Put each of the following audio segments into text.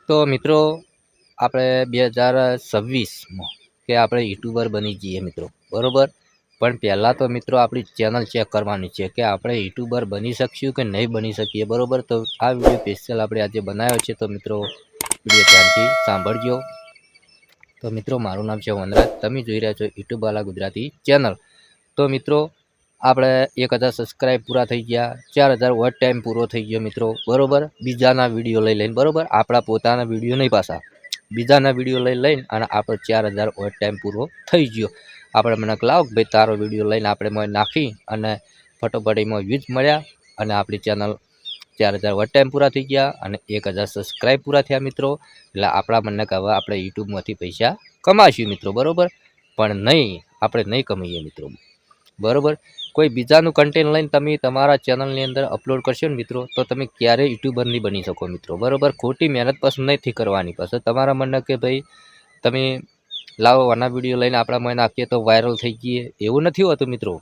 તો મિત્રો આપણે 2026માં કે આપણે યુટ્યુબર બની જઈએ મિત્રો, બરાબર. પણ પહેલાં તો મિત્રો આપણી ચેનલ ચેક કરવાની છે કે આપણે યુટ્યુબર બની શકીશું કે નહીં બની શકીએ, બરાબર. તો આ વિડીયો સ્પેશિયલ આપણે આજે બનાવ્યો છે, તો મિત્રો વિડીયો ધ્યાનથી સાંભળજો. તો મિત્રો મારું નામ છે વનરાજ, તમે જોઈ રહ્યા છો યુટ્યુબ વાલા ગુજરાતી ચેનલ. તો મિત્રો આપણે 1000 સબસ્ક્રાઈબ પૂરા થઈ ગયા, 4000 વોચ ટાઈમ પૂરો થઈ ગયો મિત્રો, બરાબર. બીજાના વિડીયો લઈ લઈને, બરાબર, આપણા પોતાના વિડીયો નહીં, પાછા બીજાના વિડીયો લઈને અને આપણો 4000 વોચ ટાઈમ પૂરો થઈ ગયો. આપણે મને લાવ ભાઈ તારો વિડીયો લઈને આપણે નાખી અને ફટોફટીમાં વ્યૂઝ મળ્યા અને આપણી ચેનલ 4000 વોચ ટાઈમ પૂરા થઈ ગયા અને 1000 સબસ્ક્રાઈબ પૂરા થયા મિત્રો. એટલે આપણા મને કહેવા આપણે યુટ્યુબમાંથી પૈસા કમાશું મિત્રો, બરાબર. પણ નહીં, આપણે નહીં કમાઈએ મિત્રો, બરાબર. કોઈ બીજાનું કન્ટેન્ટ લઈને તમે તમારા ચેનલની અંદર અપલોડ કરશો ને મિત્રો, તો તમે ક્યારેય યુટ્યુબર નહીં બની શકો મિત્રો, બરાબર. ખોટી મહેનત પસંદ નથી કરવાની. પછી તમારા મને કે ભાઈ તમે લાવો આના વિડીયો લઈને આપણા મને નાખીએ તો વાયરલ થઈ ગઈએ, એવું નથી હોતું મિત્રો.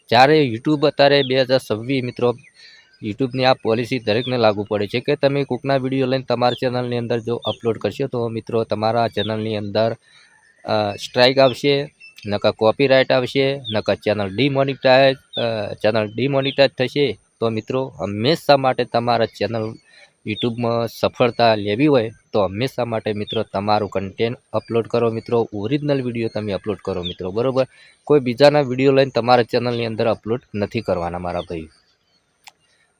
જ્યારે યુટ્યુબ અત્યારે 2026 મિત્રો, યુટ્યુબની આ પોલિસી દરેકને લાગુ પડે છે કે તમે કોઈકના વિડીયો લઈને તમારા ચેનલની અંદર જો અપલોડ કરશો તો મિત્રો તમારા ચેનલની અંદર સ્ટ્રાઇક આવશે, નકા કોપીરાઇટ આવશે, નકા ચેનલ ડિમોનિટાઈઝ થશે. તો મિત્રો હંમેશા માટે તમારા ચેનલ યુટ્યુબમાં સફળતા લેવી હોય તો હંમેશા માટે મિત્રો તમારું કન્ટેન્ટ અપલોડ કરો મિત્રો, ઓરિજિનલ વિડીયો તમે અપલોડ કરો મિત્રો, બરાબર. કોઈ બીજાના વિડીયો લઈને તમારા ચેનલની અંદર અપલોડ નથી કરવાના મારા ભાઈ.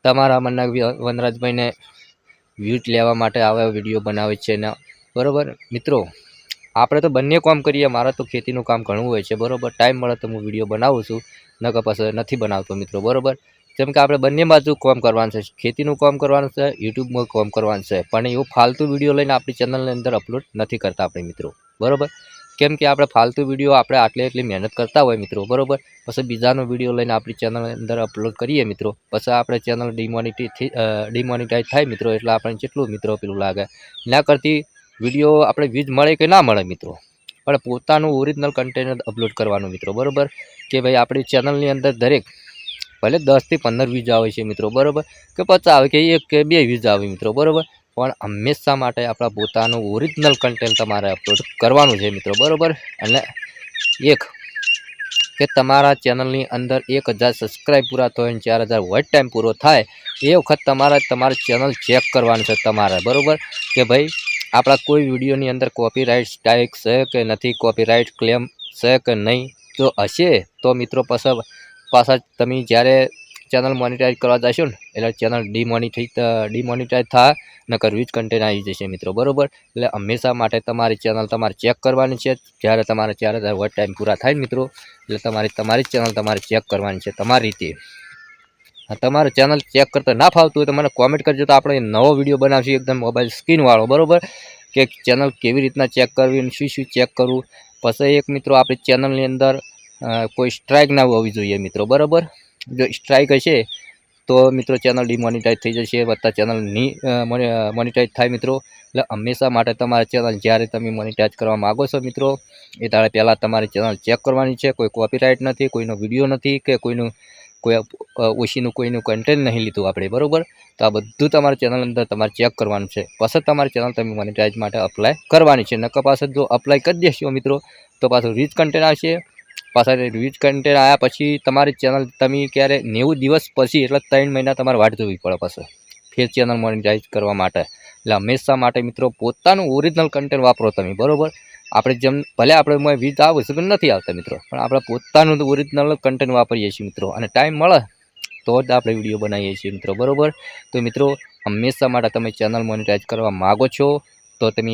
તમારા મનના વનરાજભાઈને વ્યૂઝ લેવા માટે આવા વિડીયો બનાવે છે ને, બરાબર મિત્રો. આપણે તો બંને કામ કરીએ, મારે તો ખેતીનું કામ ઘણું હોય છે, બરાબર. ટાઈમ મળે તો હું વિડીયો બનાવું છું, નકર પછી નથી બનાવતો મિત્રો, બરાબર. જેમ કે આપણે બંને બાજુ કામ કરવાનું છે, ખેતીનું કામ કરવાનું છે, યુટ્યુબમાં કામ કરવાનું છે. પણ એવું ફાલતુ વિડીયો લઈને આપણી ચેનલની અંદર અપલોડ નથી કરતા આપણે મિત્રો, બરાબર. કેમ કે આપણે ફાલતુ વિડીયો આપણે એટલી મહેનત કરતા હોય મિત્રો, બરાબર. પછી બીજાનો વિડીયો લઈને આપણી ચેનલની અંદર અપલોડ કરીએ મિત્રો, પછી આપણે ચેનલ ડિમોનિટાઈઝ થાય મિત્રો. એટલે આપણને કેટલું મિત્રો પેલું લાગે. ના કરતી વિડીયો આપણે વ્યૂઝ મળે કે ના મળે મિત્રો, પણ પોતાનું ઓરિજિનલ કન્ટેન્ટ અપલોડ કરવાનું મિત્રો, બરાબર. કે ભાઈ આપણી ચેનલની અંદર દરેક ભલે 10 થી 15 વ્યૂઝ આવે છે મિત્રો, બરાબર, કે 50 આવે કે 1 કે 2 વ્યૂઝ આવે મિત્રો, બરાબર. પણ હંમેશા માટે આપણા પોતાનું ઓરિજિનલ કન્ટેન્ટ તમારે અપલોડ કરવાનું છે મિત્રો, બરાબર. અને એક કે તમારા ચેનલની અંદર 1000 સબસ્ક્રાઈબ પૂરા થાય અને 4000 વોચ ટાઈમ પૂરો થાય એ વખત તમારી ચેનલ ચેક કરવાનું છે તમારે, બરાબર. કે ભાઈ આપણા કોઈ વિડીયોની અંદર કોપીરાઇટ સ્ટ્રાઇક છે કે નથી, કોપીરાઇટ ક્લેમ છે કે નહીં. જો હશે તો મિત્રો પાછા તમે જ્યારે ચેનલ મોનિટાઈઝ કરવા જશો ને એટલે ચેનલ ડિમોનિટાઈઝ થાય, નકર વ્યૂઝ કન્ટેન્ટ આવી જશે મિત્રો, બરાબર. એટલે હંમેશા માટે તમારી ચેનલ તમારે ચેક કરવાની છે. જ્યારે તમારે 4000 વોચ ટાઈમ પૂરા થાય મિત્રો, એટલે તમારી ચેનલ તમારે ચેક કરવાની છે તમારી રીતે. તમારે ચેનલ ચેક કરતા ના ફાવતું હોય તો મને કોમેન્ટ કરજો, તો આપણે નવો વિડીયો બનાવશું એકદમ મોબાઈલ સ્ક્રીનવાળો, બરાબર. કે ચેનલ કેવી રીતના ચેક કરવી અને શું ચેક કરવું. પછી એક મિત્રો આપણી ચેનલની અંદર કોઈ સ્ટ્રાઇક ના હોવી જોઈએ મિત્રો, બરાબર. જો સ્ટ્રાઇક હશે તો મિત્રો ચેનલ ડિમોનિટાઈઝ થઈ જશે, વત્તા ચેનલ મોનિટાઈઝ થાય મિત્રો. એટલે હંમેશા માટે તમારી ચેનલ જ્યારે તમે મોનિટાઈઝ કરવા માગો છો મિત્રો, એ તારે પહેલાં તમારી ચેનલ ચેક કરવાની છે. કોઈ કોપીરાઇટ નથી, કોઈનો વિડીયો નથી, કે કોઈ ઓછીનું કોઈનું કન્ટેન્ટ નહીં લીધું આપણે, બરાબર. તો આ બધું તમારી ચેનલ અંદર તમારે ચેક કરવાનું છે. પછી તમારી ચેનલ તમે મોનિટાઈઝ માટે અપ્લાય કરવાની છે. નકર પાછળ જો અપ્લાય કરી દેશો મિત્રો તો પાછું રીચ કન્ટેન્ટ આવશે. પાછા રીચ કન્ટેન્ટ આવ્યા પછી તમારી ચેનલ તમે ક્યારે 90 દિવસ પછી, એટલે 3 મહિના તમારે વાટ જોવી પડે પાછું ફેર ચેનલ મોનિટાઈઝ કરવા માટે. એટલે હંમેશા માટે મિત્રો પોતાનું ઓરિજિનલ કન્ટેન્ટ વાપરો તમે, બરાબર. આપણે જેમ ભલે આપણે વ્યૂઝ આવે છે પણ નથી આવતા મિત્રો, પણ આપણે પોતાનું ઓરિજિનલ કન્ટેન્ટ વાપરીએ છીએ મિત્રો. અને ટાઈમ મળે તો જ આપણે વિડીયો બનાવીએ છીએ મિત્રો, બરાબર. તો મિત્રો હંમેશા માટે તમે ચેનલ મોનિટાઈઝ કરવા માગો છો તો તમે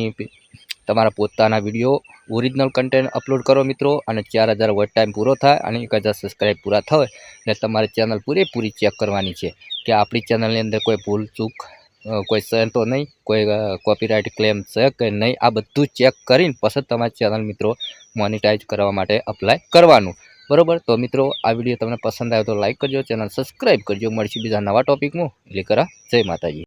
તમારા પોતાના વિડીયો ઓરિજિનલ કન્ટેન્ટ અપલોડ કરો મિત્રો. અને 4000 વોચ ટાઈમ પૂરો થાય અને 1000 સબસ્ક્રાઈબ પૂરા થાય એટલે તમારી ચેનલ પૂરેપૂરી ચેક કરવાની છે કે આપણી ચેનલની અંદર કોઈ ભૂલ ચૂક કોઈ છે તો નહીં, કોઈ કોપીરાઇટ ક્લેમ છે કે નહીં. આ બધું ચેક કરીને પછી તમારી ચેનલ મિત્રો મોનિટાઈઝ કરવા માટે અપ્લાય કરવાનું, બરાબર. તો મિત્રો આ વિડીયો તમને પસંદ આવ્યો તો લાઈક કરજો, ચેનલ સબસ્ક્રાઈબ કરજો. મળશું બીજા નવા ટોપિકમાં. એટલે જય માતાજી.